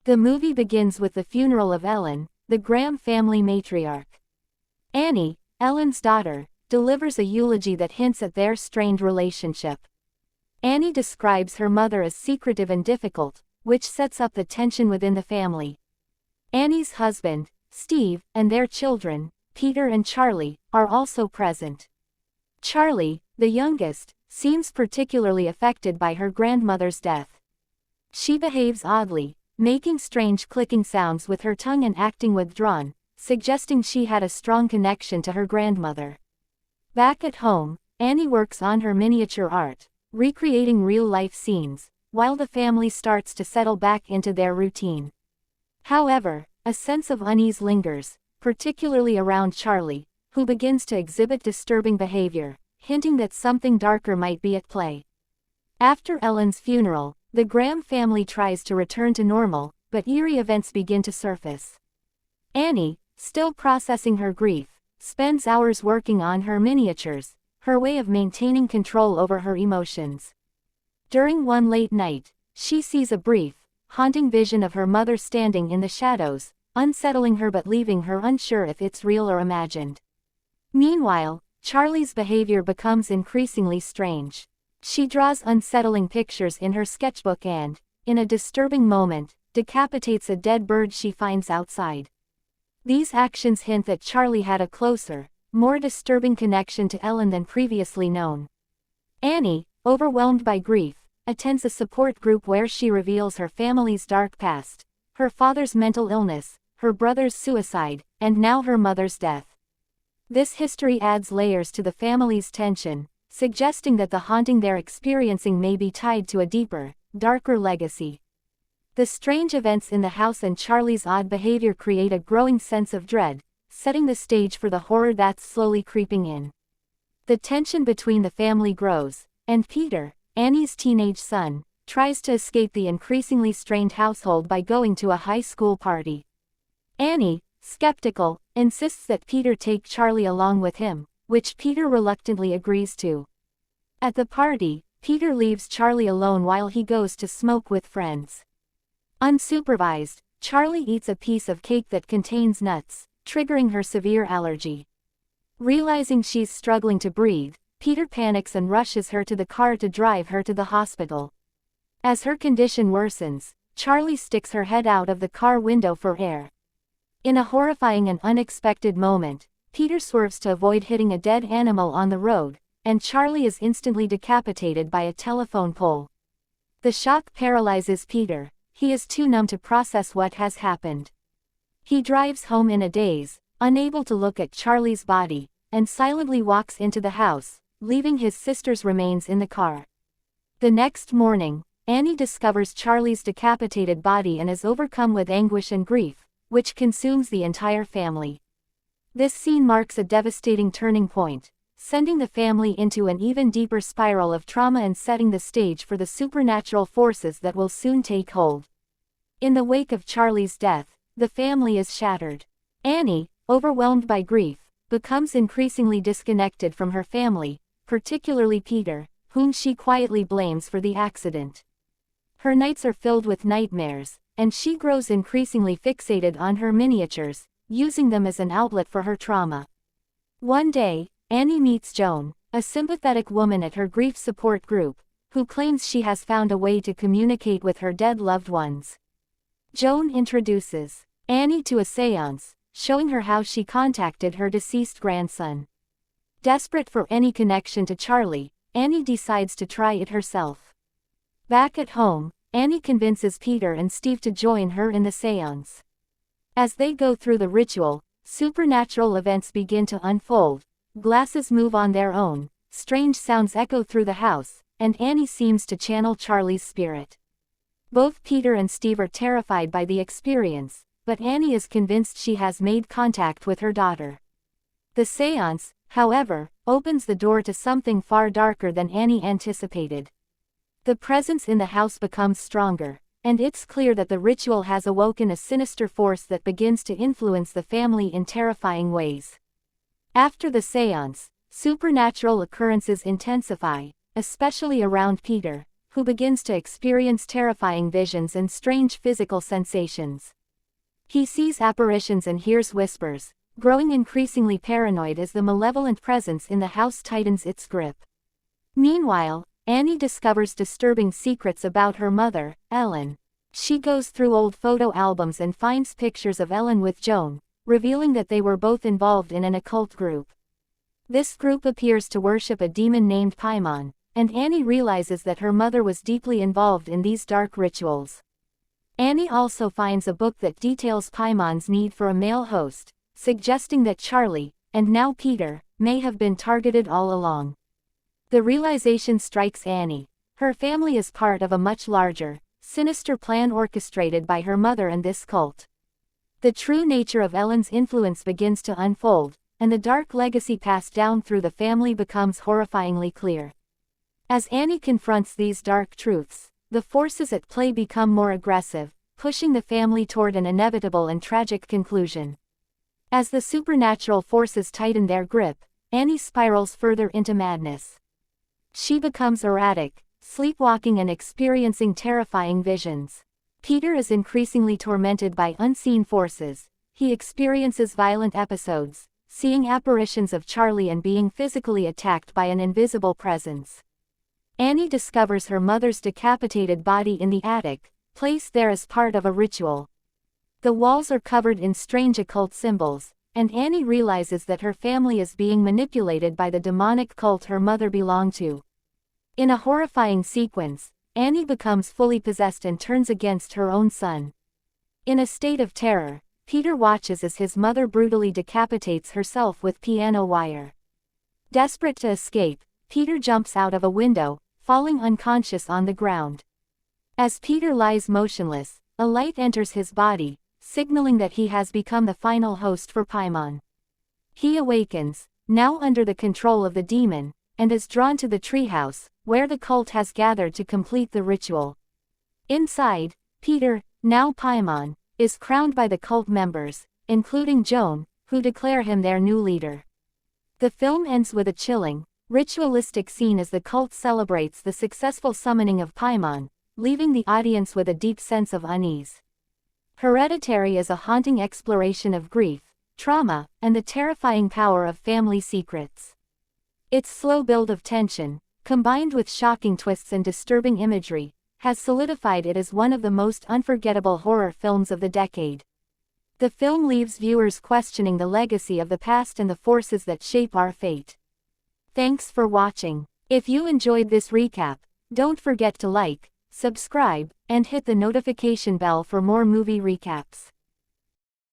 The movie begins with the funeral of Ellen, the Graham family matriarch. Annie, Ellen's daughter, delivers a eulogy that hints at their strained relationship. Annie describes her mother as secretive and difficult, which sets up the tension within the family. Annie's husband, Steve, and their children, Peter and Charlie, are also present. Charlie, the youngest, seems particularly affected by her grandmother's death. She behaves oddly, making strange clicking sounds with her tongue and acting withdrawn, suggesting she had a strong connection to her grandmother. Back at home, Annie works on her miniature art, recreating real-life scenes, while the family starts to settle back into their routine. However, a sense of unease lingers, particularly around Charlie, who begins to exhibit disturbing behavior, hinting that something darker might be at play. After Ellen's funeral, the Graham family tries to return to normal, but eerie events begin to surface. Annie, still processing her grief, spends hours working on her miniatures, her way of maintaining control over her emotions. During one late night, she sees a brief, haunting vision of her mother standing in the shadows, unsettling her but leaving her unsure if it's real or imagined. Meanwhile, Charlie's behavior becomes increasingly strange. She draws unsettling pictures in her sketchbook and, in a disturbing moment, decapitates a dead bird she finds outside. These actions hint that Charlie had a closer, more disturbing connection to Ellen than previously known. Annie, overwhelmed by grief, attends a support group where she reveals her family's dark past, her father's mental illness, her brother's suicide, and now her mother's death. This history adds layers to the family's tension, suggesting that the haunting they're experiencing may be tied to a deeper, darker legacy. The strange events in the house and Charlie's odd behavior create a growing sense of dread, setting the stage for the horror that's slowly creeping in. The tension between the family grows, and Peter, Annie's teenage son, tries to escape the increasingly strained household by going to a high school party. Annie, skeptical, insists that Peter take Charlie along with him, which Peter reluctantly agrees to. At the party, Peter leaves Charlie alone while he goes to smoke with friends. Unsupervised, Charlie eats a piece of cake that contains nuts, triggering her severe allergy. Realizing she's struggling to breathe, Peter panics and rushes her to the car to drive her to the hospital. As her condition worsens, Charlie sticks her head out of the car window for air. In a horrifying and unexpected moment, Peter swerves to avoid hitting a dead animal on the road, and Charlie is instantly decapitated by a telephone pole. The shock paralyzes Peter. He is too numb to process what has happened. He drives home in a daze, unable to look at Charlie's body, and silently walks into the house, leaving his sister's remains in the car. The next morning, Annie discovers Charlie's decapitated body and is overcome with anguish and grief, which consumes the entire family. This scene marks a devastating turning point, sending the family into an even deeper spiral of trauma and setting the stage for the supernatural forces that will soon take hold. In the wake of Charlie's death, the family is shattered. Annie, overwhelmed by grief, becomes increasingly disconnected from her family, particularly Peter, whom she quietly blames for the accident. Her nights are filled with nightmares, and she grows increasingly fixated on her miniatures, using them as an outlet for her trauma. One day, Annie meets Joan, a sympathetic woman at her grief support group, who claims she has found a way to communicate with her dead loved ones. Joan introduces Annie to a séance, showing her how she contacted her deceased grandson. Desperate for any connection to Charlie, Annie decides to try it herself. Back at home, Annie convinces Peter and Steve to join her in the séance. As they go through the ritual, supernatural events begin to unfold, glasses move on their own, strange sounds echo through the house, and Annie seems to channel Charlie's spirit. Both Peter and Steve are terrified by the experience, but Annie is convinced she has made contact with her daughter. The séance, however, opens the door to something far darker than Annie anticipated. The presence in the house becomes stronger, and it's clear that the ritual has awoken a sinister force that begins to influence the family in terrifying ways. After the séance, supernatural occurrences intensify, especially around Peter, who begins to experience terrifying visions and strange physical sensations. He sees apparitions and hears whispers, growing increasingly paranoid as the malevolent presence in the house tightens its grip. Meanwhile, Annie discovers disturbing secrets about her mother, Ellen. She goes through old photo albums and finds pictures of Ellen with Joan, revealing that they were both involved in an occult group. This group appears to worship a demon named Paimon, and Annie realizes that her mother was deeply involved in these dark rituals. Annie also finds a book that details Paimon's need for a male host, suggesting that Charlie, and now Peter, may have been targeted all along. The realization strikes Annie. Her family is part of a much larger, sinister plan orchestrated by her mother and this cult. The true nature of Ellen's influence begins to unfold, and the dark legacy passed down through the family becomes horrifyingly clear. As Annie confronts these dark truths, the forces at play become more aggressive, pushing the family toward an inevitable and tragic conclusion. As the supernatural forces tighten their grip, Annie spirals further into madness. She becomes erratic, sleepwalking and experiencing terrifying visions. Peter is increasingly tormented by unseen forces. He experiences violent episodes, seeing apparitions of Charlie and being physically attacked by an invisible presence. Annie discovers her mother's decapitated body in the attic, placed there as part of a ritual. The walls are covered in strange occult symbols, and Annie realizes that her family is being manipulated by the demonic cult her mother belonged to. In a horrifying sequence, Annie becomes fully possessed and turns against her own son. In a state of terror, Peter watches as his mother brutally decapitates herself with piano wire. Desperate to escape, Peter jumps out of a window, falling unconscious on the ground. As Peter lies motionless, a light enters his body, signaling that he has become the final host for Paimon. He awakens, now under the control of the demon, and is drawn to the treehouse, where the cult has gathered to complete the ritual. Inside, Peter, now Paimon, is crowned by the cult members, including Joan, who declare him their new leader. The film ends with a chilling, ritualistic scene as the cult celebrates the successful summoning of Paimon, leaving the audience with a deep sense of unease. Hereditary is a haunting exploration of grief, trauma, and the terrifying power of family secrets. Its slow build of tension, combined with shocking twists and disturbing imagery, has solidified it as one of the most unforgettable horror films of the decade. The film leaves viewers questioning the legacy of the past and the forces that shape our fate. Thanks for watching. If you enjoyed this recap, don't forget to like, subscribe, and hit the notification bell for more movie recaps.